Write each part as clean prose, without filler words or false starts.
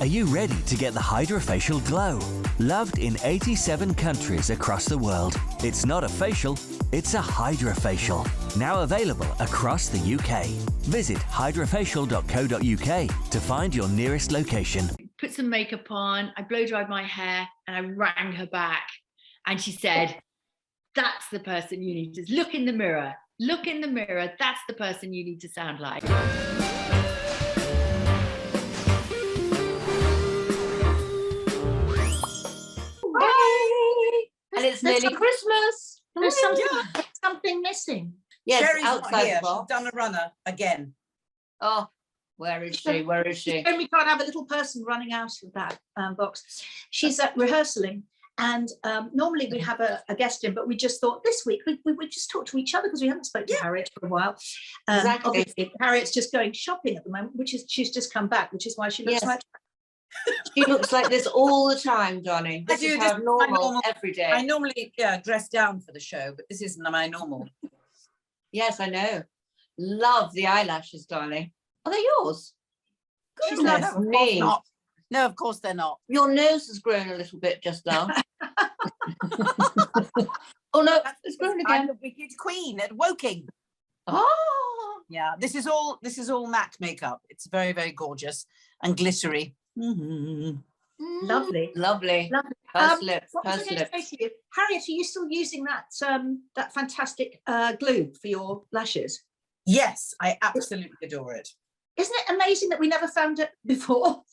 Are you ready to get the hydrofacial glow? Loved in 87 countries across the world. It's not a facial, it's a hydrofacial. Now available across the UK. Visit hydrofacial.co.uk to find your nearest location. Put some makeup on, I blow dried my hair, and I rang her back. And she said, that's the person you need to look in the mirror. Look in the mirror, that's the person you need to sound like. And it's nearly Christmas. There's something missing. Yes, Sherry's not outside here. the box. She's done a runner again. Oh, where is she? Where is she? And we can't have a little person running out of that box. She's rehearsaling, and normally we have a guest in, but we just thought this week we would just talk to each other because we haven't spoken to Harriet for a while. Exactly. Obviously, Harriet's just going shopping at the moment, she's just come back, which is why she looks like. She looks like this all the time, Johnny. This is her normal every day. I normally dress down for the show, but this isn't my normal. Yes, I know. Love the eyelashes, darling. Are they yours? Goodness me. No, of course they're not. Your nose has grown a little bit just now. Oh no, it's grown again. I'm the wicked queen at Woking. Oh, yeah. This is all MAC makeup. It's very, very gorgeous and glittery. Lovely. Lovely. What Lips. was I going to say to you? Harriet, are you still using that fantastic glue for your lashes? Yes, I absolutely adore it. Isn't it amazing that we never found it before?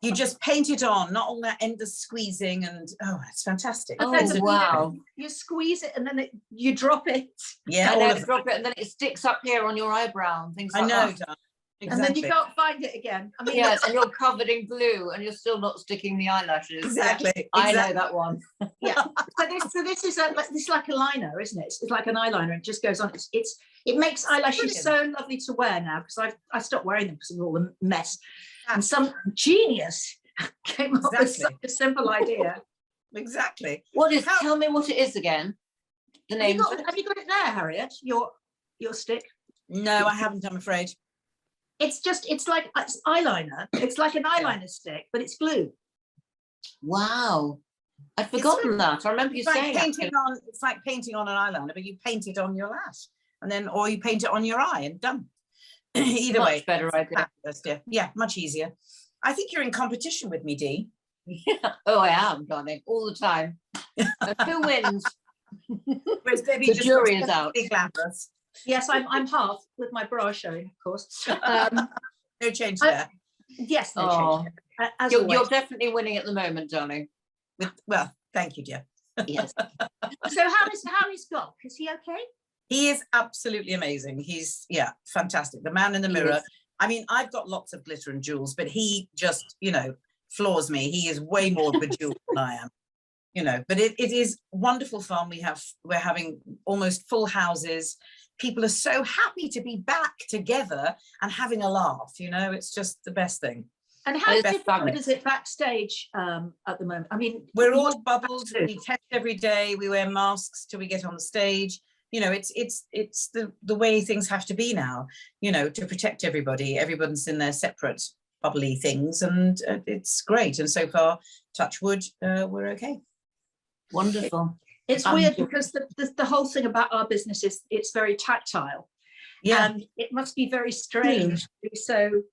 You just paint it on, not all that endless squeezing, and it's fantastic. Oh wow! You squeeze it and then you drop it. Yeah, and then drop it, and then it sticks up here on your eyebrow and things like that. I know, exactly. And then you can't find it again. I mean, yes, and you're covered in glue, and you're still not sticking the eyelashes. Exactly. I know that one. Yeah. So this is like a liner, isn't it? It's like an eyeliner. It just goes on. It makes eyelashes so lovely to wear now because I stopped wearing them because of all the mess. And some genius came up with such a simple idea. Exactly. Tell me what it is again. The name. Have you got it there, Harriet? Your stick? No, I haven't. I'm afraid. It's eyeliner. It's like an eyeliner stick, but it's glue. Wow. I'd forgotten that. I remember you saying it's like painting on an eyeliner, but you paint it on your lash or you paint it on your eye and done. Either way. Better idea. Yeah, much easier. I think you're in competition with me, Dee. Yeah. Oh, I am, darling, all the time. Who wins? Whereas Debbie the jury is out. Glamorous. Yes, I'm half with my bra showing, of course. No change there. Yes, no change. You're definitely winning at the moment, darling. Well, thank you, dear. Yes. So how is Glock? Is he okay? He is absolutely amazing. He's fantastic. The man in the mirror. I mean, I've got lots of glitter and jewels, but he just, floors me. He is way more bejeweled than I am. But it is wonderful fun. We're having almost full houses. People are so happy to be back together and having a laugh. It's just the best thing. And how difficult is it backstage at the moment? I mean, we're all bubbled. We test every day. We wear masks till we get on the stage. It's the way things have to be now. To protect everybody. Everyone's in their separate bubbly things, and it's great. And so far, touch wood, we're okay. Wonderful. It's weird because the whole thing about our business is it's very tactile. Yeah. And it must be very strange. So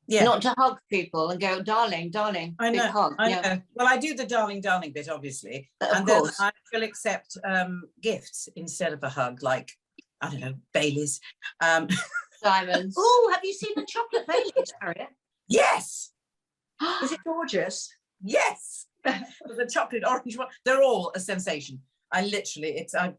not to hug people and go, darling. I know. Hug. I know. Well, I do the darling bit, obviously. And then I will accept gifts instead of a hug, like, I don't know, Baileys. Diamonds. Oh, have you seen the chocolate Baileys, Harriet? Yes. Is it gorgeous? Yes. The chocolate orange one, they're all a sensation. I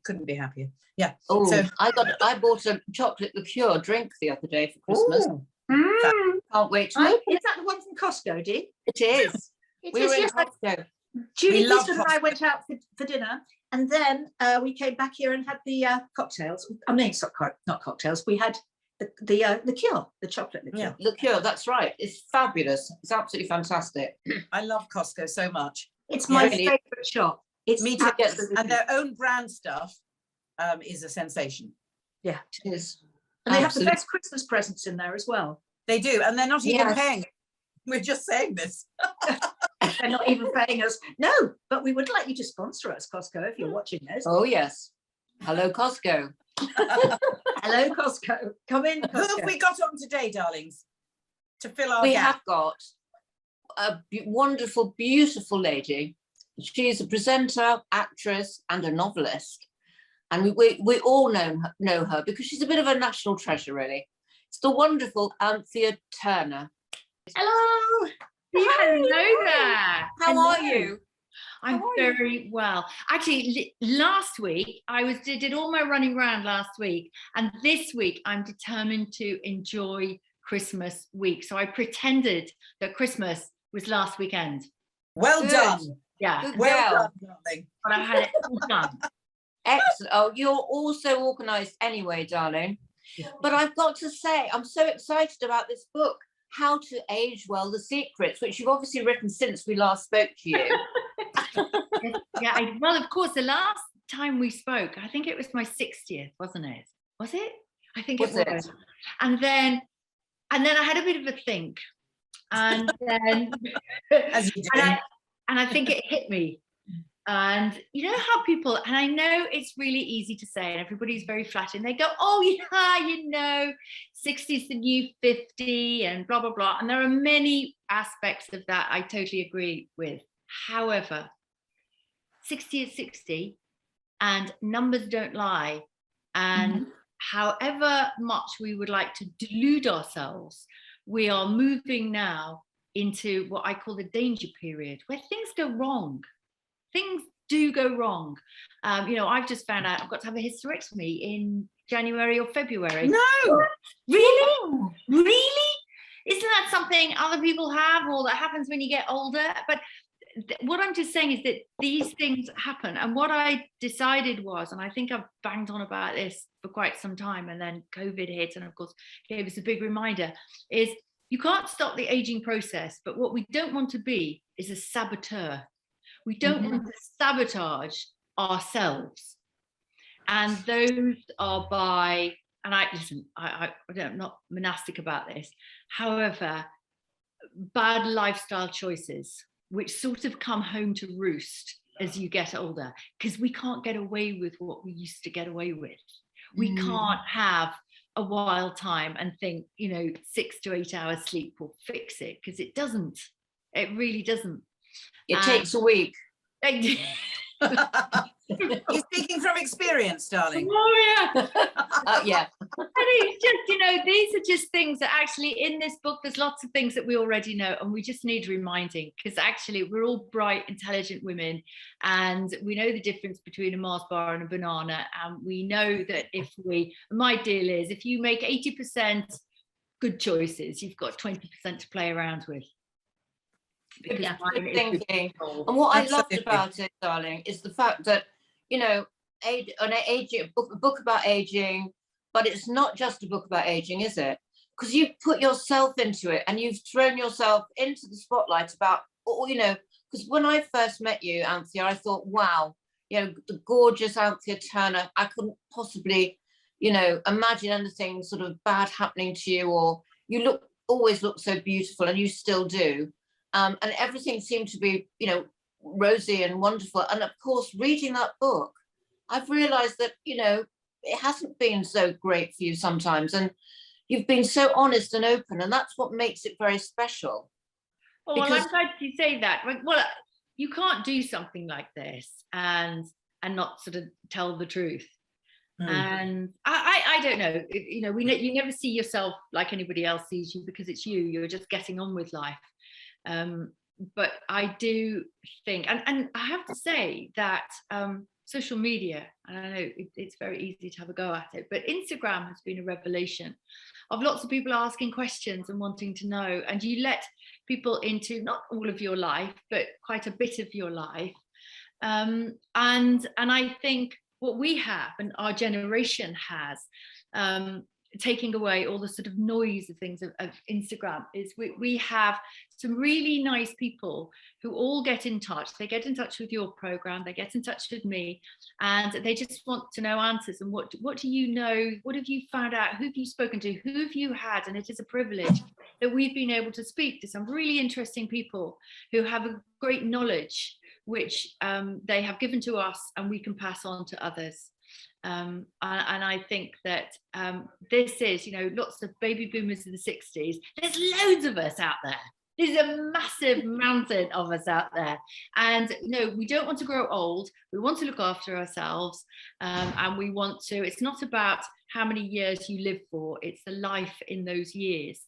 couldn't be happier. Yeah. Oh, so I bought a chocolate liqueur drink the other day for Christmas. Can't wait to open. Is that the one from Costco, Dee? It is. We were in Costco. Julie Houston and I went out for dinner, and then we came back here and had the cocktails. I mean, not cocktails. We had the liqueur, the chocolate liqueur. Yeah, liqueur, that's right. It's fabulous. It's absolutely fantastic. I love Costco so much. It's my favourite shop. It's me too. And their own brand stuff is a sensation. Yeah, it is. And they have the best Christmas presents in there as well. They do, and they're not even paying. We're just saying this. They're not even paying us. No, but we would like you to sponsor us, Costco, if you're watching this. Oh, yes. Hello, Costco. Hello, Costco. Come in, Who Costco. have we got on today, darlings? To fill our We gap. have got a wonderful, beautiful lady. She's a presenter, actress, and a novelist. And we all know her because she's a bit of a national treasure, really. It's the wonderful Anthea Turner. Hello. Hello there. How are you? I'm very well. Actually, last week I did all my running around last week, and this week I'm determined to enjoy Christmas week. So I pretended that Christmas was last weekend. Well Good. done. Yeah, Good Well girl. done, darling. but I had it all done. Excellent. Oh, you're all so organised anyway, darling. But I've got to say, I'm so excited about this book, How to Age Well, The Secrets, which you've obviously written since we last spoke to you. Yeah, well, of course, the last time we spoke, I think it was my 60th, wasn't it? Was it? I think it was. And then I had a bit of a think, and then As you do. and I think it hit me. And you know how people, and I know it's really easy to say, and everybody's very flattering. They go, oh yeah, 60 is the new 50 and blah, blah, blah. And there are many aspects of that I totally agree with. However, 60 is 60 and numbers don't lie. And however much we would like to delude ourselves, we are moving now into what I call the danger period, where things go wrong. Things do go wrong. I've just found out I've got to have a hysterectomy in January or February. No. Really? Really? Isn't that something other people have, or that happens when you get older? But what I'm just saying is that these things happen. And what I decided was, and I think I've banged on about this for quite some time, and then COVID hit and of course gave us a big reminder, is you can't stop the aging process, but what we don't want to be is a saboteur. We don't want to sabotage ourselves. And those are by, and I'm not monastic about this. However, bad lifestyle choices, which sort of come home to roost as you get older, because we can't get away with what we used to get away with. We can't have a wild time and think, 6 to 8 hours sleep will fix it, because it doesn't. It really doesn't. It takes a week. You're speaking from experience, darling. Oh yeah. Yeah. And it's just, these are just things that actually in this book, there's lots of things that we already know, and we just need reminding, because actually we're all bright, intelligent women, and we know the difference between a Mars bar and a banana. And we know that my deal is, if you make 80% good choices, you've got 20% to play around with. Good thinking. And what I loved about it, darling, is the fact that, a book about aging, but it's not just a book about aging, is it? Because you've put yourself into it and you've thrown yourself into the spotlight about, because when I first met you, Anthea, I thought, wow, the gorgeous Anthea Turner, I couldn't possibly, imagine anything sort of bad happening to you, or you always look so beautiful, and you still do. And everything seemed to be, rosy and wonderful. And of course, reading that book, I've realized that, it hasn't been so great for you sometimes. And you've been so honest and open, and that's what makes it very special. Well, I'm glad you say that. Well, you can't do something like this and not sort of tell the truth. And I don't know, you never see yourself like anybody else sees you, because it's you're just getting on with life. But I do think, and I have to say that social media, and I know it's very easy to have a go at it, but Instagram has been a revelation of lots of people asking questions and wanting to know, and you let people into not all of your life, but quite a bit of your life. And I think what we have, and our generation has, taking away all the sort of noise of things of Instagram, is we have some really nice people who all get in touch. They get in touch with your program, they get in touch with me, and they just want to know answers. And what do you know? What have you found out? Who have you spoken to? Who have you had? And it is a privilege that we've been able to speak to some really interesting people who have a great knowledge, which they have given to us and we can pass on to others. And I think that this is, you know, lots of baby boomers in the 60s. There's loads of us out there. There's a massive mountain of us out there. And no, we don't want to grow old. We want to look after ourselves. And we want to, it's not about how many years you live for, it's the life in those years.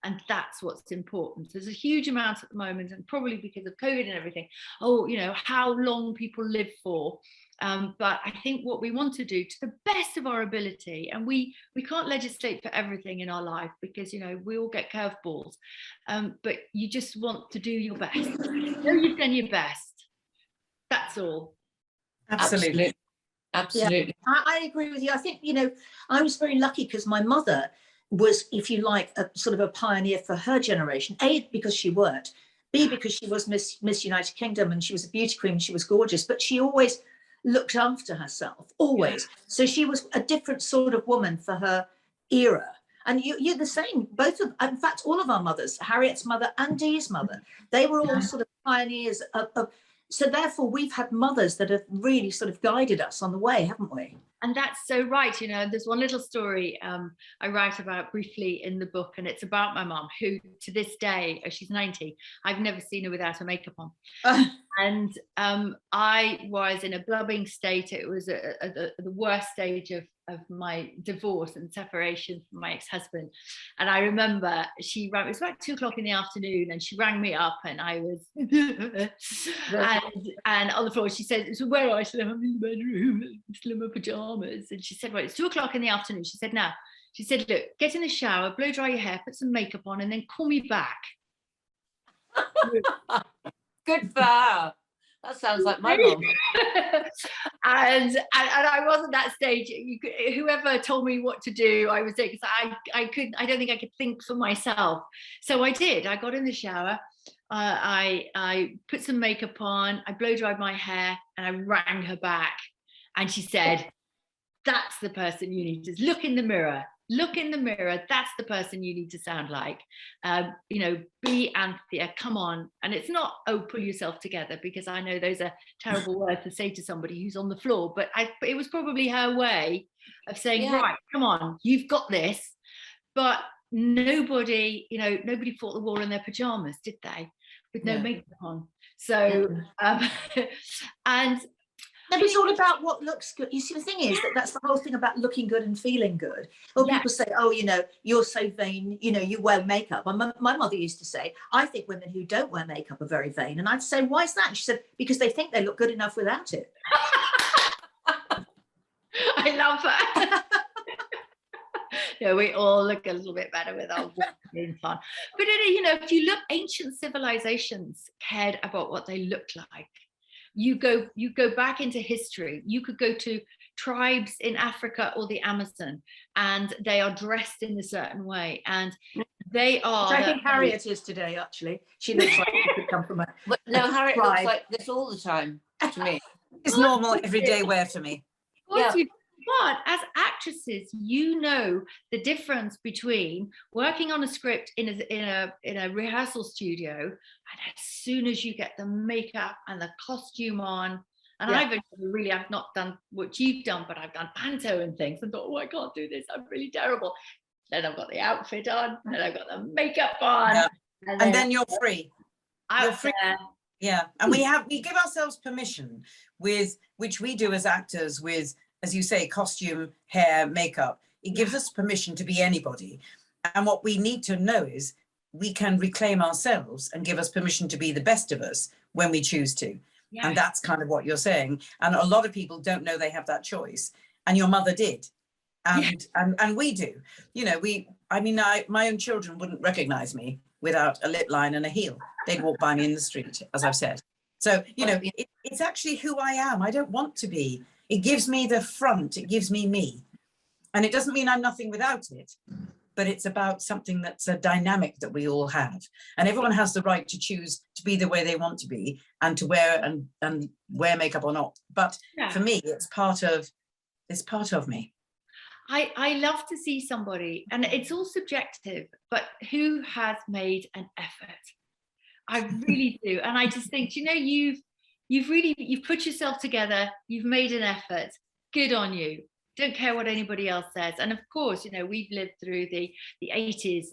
And that's what's important. There's a huge amount at the moment, and probably because of COVID and everything, oh, you know, how long people live for. But I think what we want to do to the best of our ability, and we can't legislate for everything in our life because, you know, we all get curveballs, but you just want to do your best. You know, you've done your best. That's all. Absolutely. Absolutely. Yeah, I agree with you. I think, you know, I was very lucky because my mother was, if you like, a sort of a pioneer for her generation. A, because she worked. B, because she was Miss United Kingdom and she was a beauty queen. She was gorgeous, but she always looked after herself, always. Yeah. So she was a different sort of woman for her era. And you're the same. Both of, in fact, all of our mothers, Harriet's mother and Dee's mother, they were all sort of pioneers of. So therefore, we've had mothers that have really sort of guided us on the way, haven't we? And that's so right. You know, there's one little story I write about briefly in the book, and it's about my mum, who to this day, she's 90, I've never seen her without her makeup on. And I was in a blubbing state. It was the worst stage of my divorce and separation from my ex-husband. And I remember she rang, it was about 2 o'clock in the afternoon, and she rang me up, and I was and on the floor she said, so where I said, I'm in the bedroom, still in my pajamas. And she said, well, it's 2 o'clock in the afternoon. She said, now, she said, look, get in the shower, blow dry your hair, put some makeup on, and then call me back. Good for her. That sounds like my mom. and I was at that stage. Whoever told me what to do, I was doing, because I don't think I could think for myself. So I did. I got in the shower. I put some makeup on. I blow dried my hair, and I rang her back. And she said, "That's the person you need to look in the mirror. Look in the mirror. That's the person you need to sound like. You know, be Anthea, come on." And it's not, oh, pull yourself together, because I know those are terrible words to say to somebody who's on the floor. But it was probably her way of saying, right, come on, you've got this. But nobody, you know, nobody fought the war in their pajamas, did they? With no makeup on. So, and no, it's all about what looks good. You see, the thing is that's the whole thing about looking good and feeling good. Well, people say, oh, you know, you're so vain, you know, you wear makeup. My mother used to say, I think women who don't wear makeup are very vain. And I'd say, why is that? She said, because they think they look good enough without it. I love her. Yeah, we all look a little bit better with our being fun. But you know, if you look, ancient civilizations cared about what they looked like. You go back into history. You could go to tribes in Africa or the Amazon, and they are dressed in a certain way, and they are. Which I think Harriet is today. Actually, she looks like she could come from a. But no, Harriet looks like this all the time to me. It's normal everyday wear to me. Yeah. But as actresses, you know the difference between working on a script in a rehearsal studio, and as soon as you get the makeup and the costume on, and I've not done what you've done, but I've done panto and things, and thought, oh, I can't do this, I'm really terrible. Then I've got the outfit on, and I've got the makeup on, and then you're free. You're free. Yeah, and we give ourselves permission, with which we do as actors, with, as you say, costume, hair, makeup. It gives us permission to be anybody. And what we need to know is we can reclaim ourselves and give us permission to be the best of us when we choose to. Yeah. And that's kind of what you're saying. And a lot of people don't know they have that choice. And your mother did. And we do. You know, my own children wouldn't recognize me without a lip line and a heel. They'd walk by me in the street, as I've said. So, you know, it's actually who I am. I don't want to be. It gives me the front. It gives me me. And it doesn't mean I'm nothing without it, but it's about something that's a dynamic that we all have. And everyone has the right to choose to be the way they want to be and to wear and wear makeup or not. But for me, it's part of me. I love to see somebody, and it's all subjective, but who has made an effort. I really do. And I just think, you know, you've put yourself together, you've made an effort. Good on you. Don't care what anybody else says. And of course, you know, we've lived through the 80s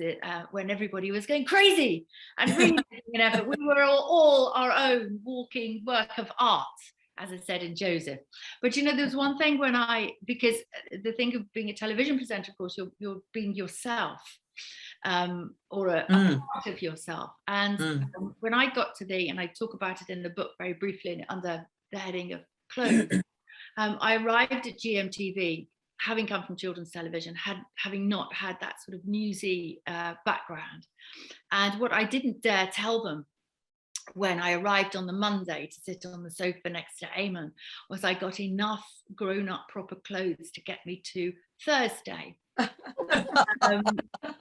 when everybody was going crazy and really making an effort. We were all our own walking work of art, as I said in Joseph. But you know, there's one thing because the thing of being a television presenter, of course, you're being yourself, or a part of yourself. And when I got to and I talk about it in the book very briefly under the heading of clothes, I arrived at GMTV, having come from children's television, having not had that sort of newsy background. And what I didn't dare tell them when I arrived on the Monday to sit on the sofa next to Eamon was I got enough grown-up proper clothes to get me to Thursday.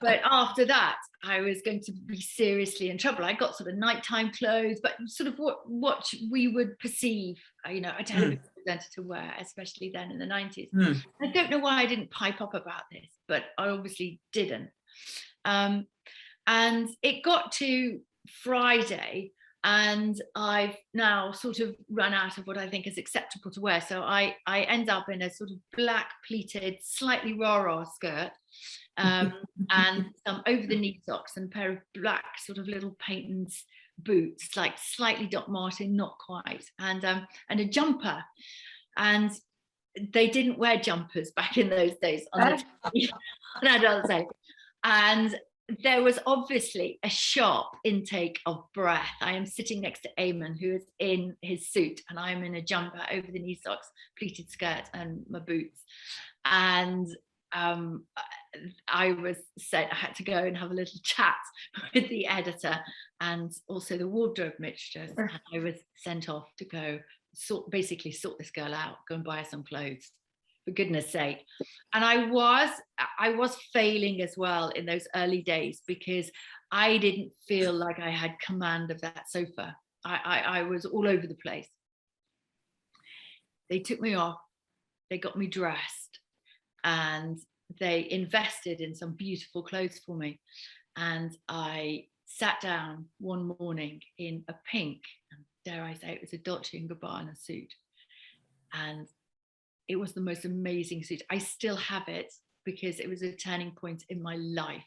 But after that, I was going to be seriously in trouble. I got sort of nighttime clothes, but sort of what we would perceive, you know, a television presenter to wear, especially then in the 90s. I don't know why I didn't pipe up about this, but I obviously didn't. And it got to Friday, and I've now sort of run out of what I think is acceptable to wear. So I end up in a sort of black pleated, slightly rah-rah skirt, and some over-the-knee socks and a pair of black sort of little paintings boots, like slightly Doc Martin, not quite, and a jumper. And they didn't wear jumpers back in those days on the adult side. And there was obviously a sharp intake of breath. I am sitting next to Eamon, who is in his suit, and I'm in a jumper, over the knee socks, pleated skirt, and my boots. And I was said I had to go and have a little chat with the editor and also the wardrobe mistress. And I was sent off to go basically sort this girl out, go and buy her some clothes, for goodness sake. And I was failing as well in those early days because I didn't feel like I had command of that sofa. I was all over the place. They took me off, they got me dressed, and they invested in some beautiful clothes for me. And I sat down one morning in a pink, and dare I say it was a Dolce & Gabbana suit. And it was the most amazing suit. I still have it because it was a turning point in my life.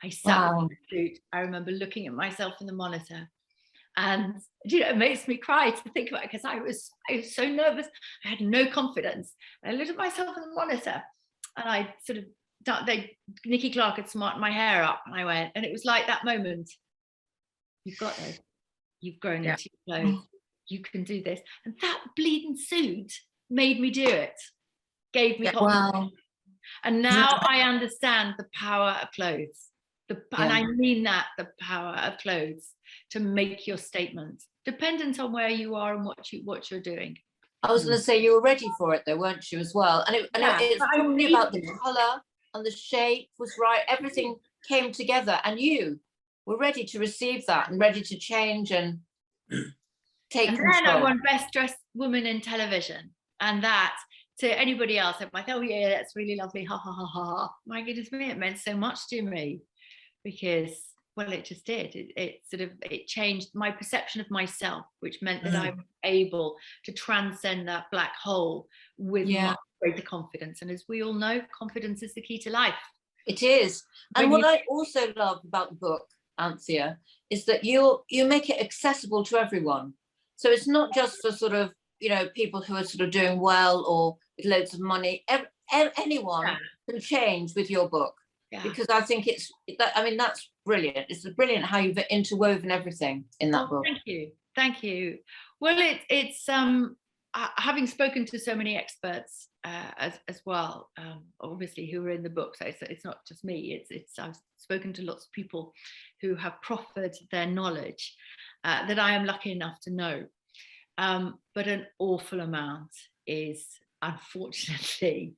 I sat in the suit. I remember looking at myself in the monitor, and you know, it makes me cry to think about it because I was so nervous. I had no confidence. I looked at myself in the monitor, and I sort of, Nikki Clark had smartened my hair up, and I went, and it was like that moment. You've got this. You've grown into your clothes. You can do this. And that bleeding suit made me do it. Gave me confidence. Wow. And now I understand the power of clothes. And I mean that, the power of clothes to make your statement, dependent on where you are and what you're doing. I was going to say, you were ready for it though, weren't you, as well? And it's probably about the colour and the shape was right. Everything came together, and you were ready to receive that and ready to change and take control. And then I won Best Dressed Woman in Television, and that, to anybody else, I might, oh yeah, that's really lovely, ha ha ha ha. My goodness me, it meant so much to me because, well, it just did. It changed my perception of myself, which meant that I was able to transcend that black hole with much greater confidence. And as we all know, confidence is the key to life. It is. And what I also love about the book, Anthea, is that you make it accessible to everyone. So it's not just for sort of, you know, people who are sort of doing well or with loads of money. Anyone can change with your book. Because I think that's brilliant. It's brilliant how you've interwoven everything in that book. Thank you. Well, it's having spoken to so many experts as well, obviously, who are in the book. So it's not just me. I've spoken to lots of people who have proffered their knowledge that I am lucky enough to know. But an awful amount is, unfortunately,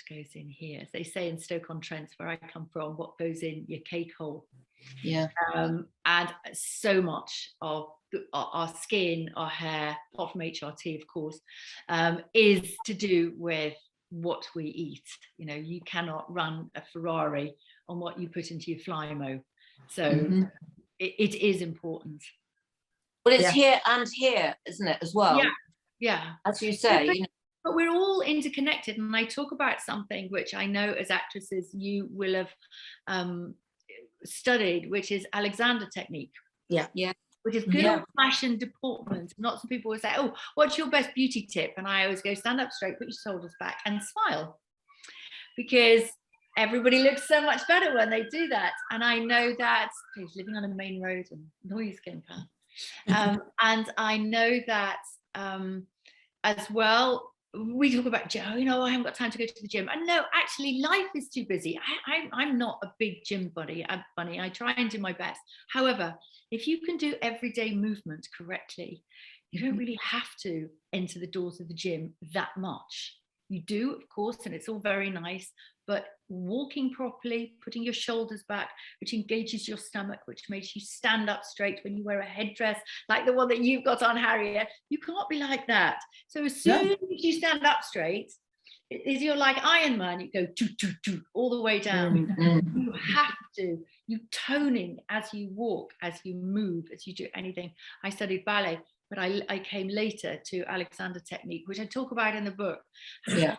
goes in here. As they say in Stoke-on-Trent, where I come from, what goes in your cake hole. Yeah. And so much of our skin, our hair, apart from HRT, of course, is to do with what we eat. You know, you cannot run a Ferrari on what you put into your Flymo. So it is important. Well, it's here and here, isn't it, as well? Yeah. As you say, you know. But we're all interconnected. And I talk about something which I know as actresses you will have studied, which is Alexander technique. Yeah. Which is good old-fashioned deportment. Lots of people will say, oh, what's your best beauty tip? And I always go, stand up straight, put your shoulders back and smile. Because everybody looks so much better when they do that. And I know that, he's living on a main road and noise getting past. And I know that as well, we talk about, Joe, you know, I haven't got time to go to the gym. And no, actually, life is too busy. I'm not a big gym bunny. I try and do my best. However, if you can do everyday movement correctly, you don't really have to enter the doors of the gym that much. You do, of course, and it's all very nice, but walking properly, putting your shoulders back, which engages your stomach, which makes you stand up straight when you wear a headdress like the one that you've got on, Harriet. You can't be like that. So as soon as you stand up straight, you're like Iron Man, you go all the way down. You have to, you toning as you walk, as you move, as you do anything. I studied ballet, but I came later to Alexander technique, which I talk about in the book. Yeah.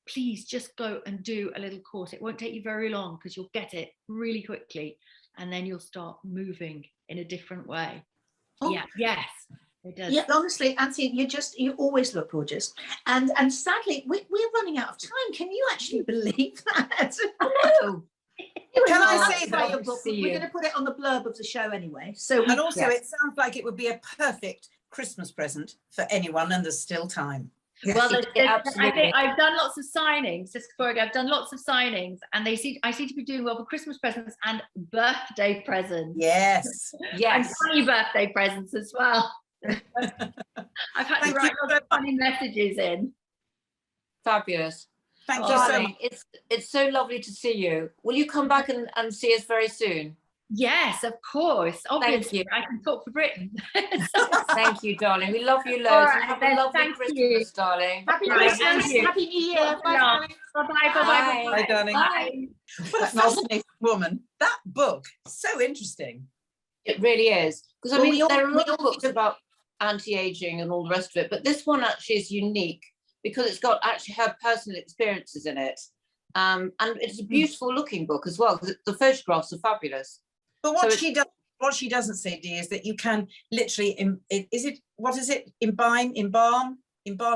Please just go and do a little course. It won't take you very long because you'll get it really quickly, and then you'll start moving in a different way. Yeah, yes. It does. Yeah, honestly, Anthea, you always look gorgeous. And sadly, we're running out of time. Can you actually believe that? No. Can I say that that? We're going to put it on the blurb of the show anyway. So, and also, it sounds like it would be a perfect Christmas present for anyone, and there's still time. Yes. Well, I think I've done lots of signings. Just before I go, I've done lots of signings, and I seem to be doing well for Christmas presents and birthday presents. Yes, and funny birthday presents as well. I've had to write lots of funny messages in. Fabulous. Thank you so much. It's so lovely to see you. Will you come back and see us very soon? Yes, of course. Obviously, Thank you. I can talk for Britain. Thank you, darling. We love you loads. Right, have a lovely Christmas, darling. Happy Christmas. Happy New Year. Bye, darling. Bye-bye. Bye, darling. Bye. What a fascinating woman. That book, so interesting. It really is. Because I mean, there are a lot of books about anti-aging and all the rest of it, but this one actually is unique because it's got actually her personal experiences in it. And it's a beautiful looking book as well, because the photographs are fabulous. But what she doesn't say, Dee, is that you can literally, embalm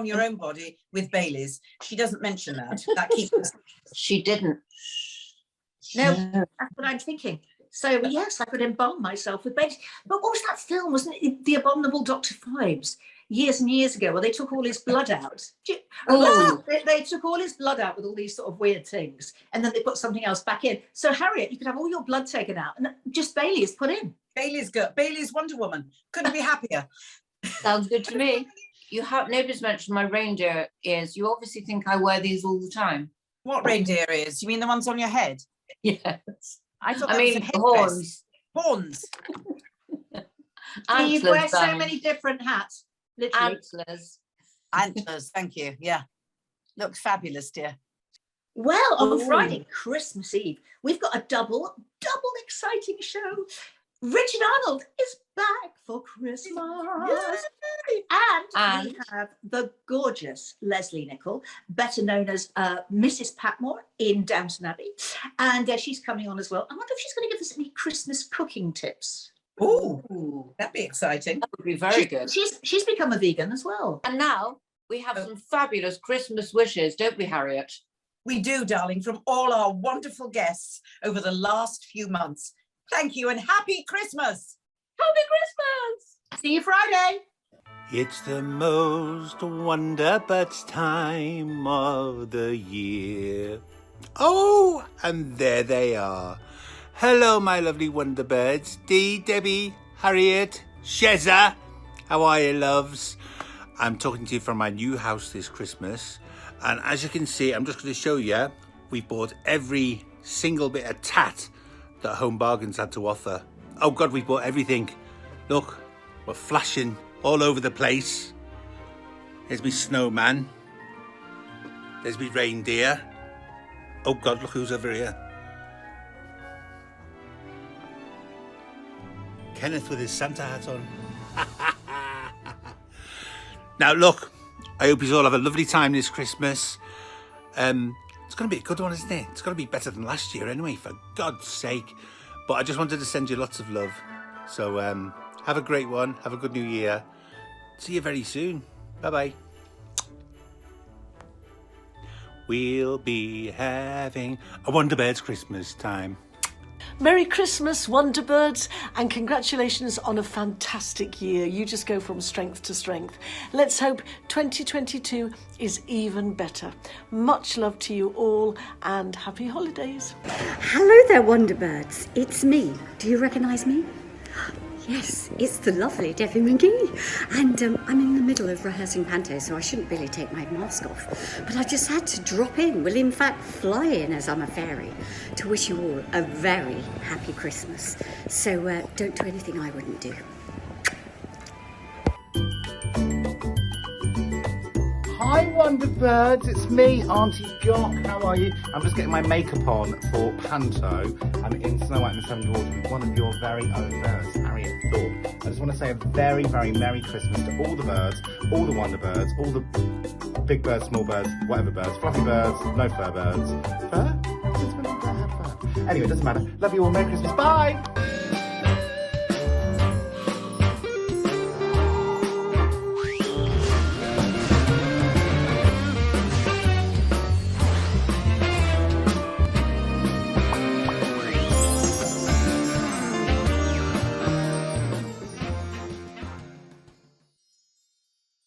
your own body with Baileys. She doesn't mention that. That keeps. She didn't. No, that's what I'm thinking. So yes, I could embalm myself with Baileys. But what was that film? Wasn't it The Abominable Dr. Phibes? Years and years ago, where they took all his blood out. They took all his blood out with all these sort of weird things, and then they put something else back in. So Harriet, you could have all your blood taken out, and just Bailey's put in. Bailey's Wonder Woman. Couldn't be happier. Sounds good to me. Nobody's mentioned my reindeer ears. You obviously think I wear these all the time. What reindeer ears? You mean the ones on your head? Yes. I mean horns. Horns. You wear so many different hats. Literally. Antlers. Thank you. Yeah, looks fabulous, dear. Well, on Friday, Christmas Eve, we've got a double exciting show. Richard Arnold is back for Christmas. Yay! And we have the gorgeous Leslie Nichol, better known as Mrs. Patmore in Downton Abbey, and she's coming on as well. I wonder if she's going to give us any Christmas cooking tips. Oh, that'd be exciting. That would be very good. She's become a vegan as well. And now we have some fabulous Christmas wishes, don't we, Harriet? We do, darling, from all our wonderful guests over the last few months. Thank you and happy Christmas. Happy Christmas. See you Friday. It's the most WonderBirds time of the year. Oh, and there they are. Hello, my lovely WonderBirds. Dee, Debbie, Harriet, Sheza. How are you, loves? I'm talking to you from my new house this Christmas. And as you can see, I'm just going to show you, we've bought every single bit of tat that Home Bargains had to offer. Oh God, we've bought everything. Look, we're flashing all over the place. There's me snowman. There's me reindeer. Oh God, look who's over here. Kenneth with his Santa hat on. Now look, I hope you all have a lovely time this Christmas. It's going to be a good one, isn't it? It's going to be better than last year anyway, for God's sake. But I just wanted to send you lots of love. So have a great one. Have a good new year. See you very soon. Bye-bye. We'll be having a WonderBirds Christmas time. Merry Christmas, WonderBirds, and congratulations on a fantastic year. You just go from strength to strength. Let's hope 2022 is even better. Much love to you all and happy holidays. Hello there, WonderBirds. It's me. Do you recognise me? Yes, it's the lovely Debbie McGee. And I'm in the middle of rehearsing Panto, so I shouldn't really take my mask off. But I just had to drop in, well, in fact, fly in as I'm a fairy, to wish you all a very happy Christmas. So don't do anything I wouldn't do. Hi WonderBirds, it's me, Auntie Jock. How are you? I'm just getting my makeup on for Panto. I'm in Snow White and the Seven Dwarfs with one of your very own birds, Harriet Thorpe. I just want to say a very, very Merry Christmas to all the birds, all the WonderBirds, all the big birds, small birds, whatever birds, fluffy birds, no fur birds. Fur? Since when did I have fur? Anyway, it doesn't matter. Love you all. Merry Christmas. Bye!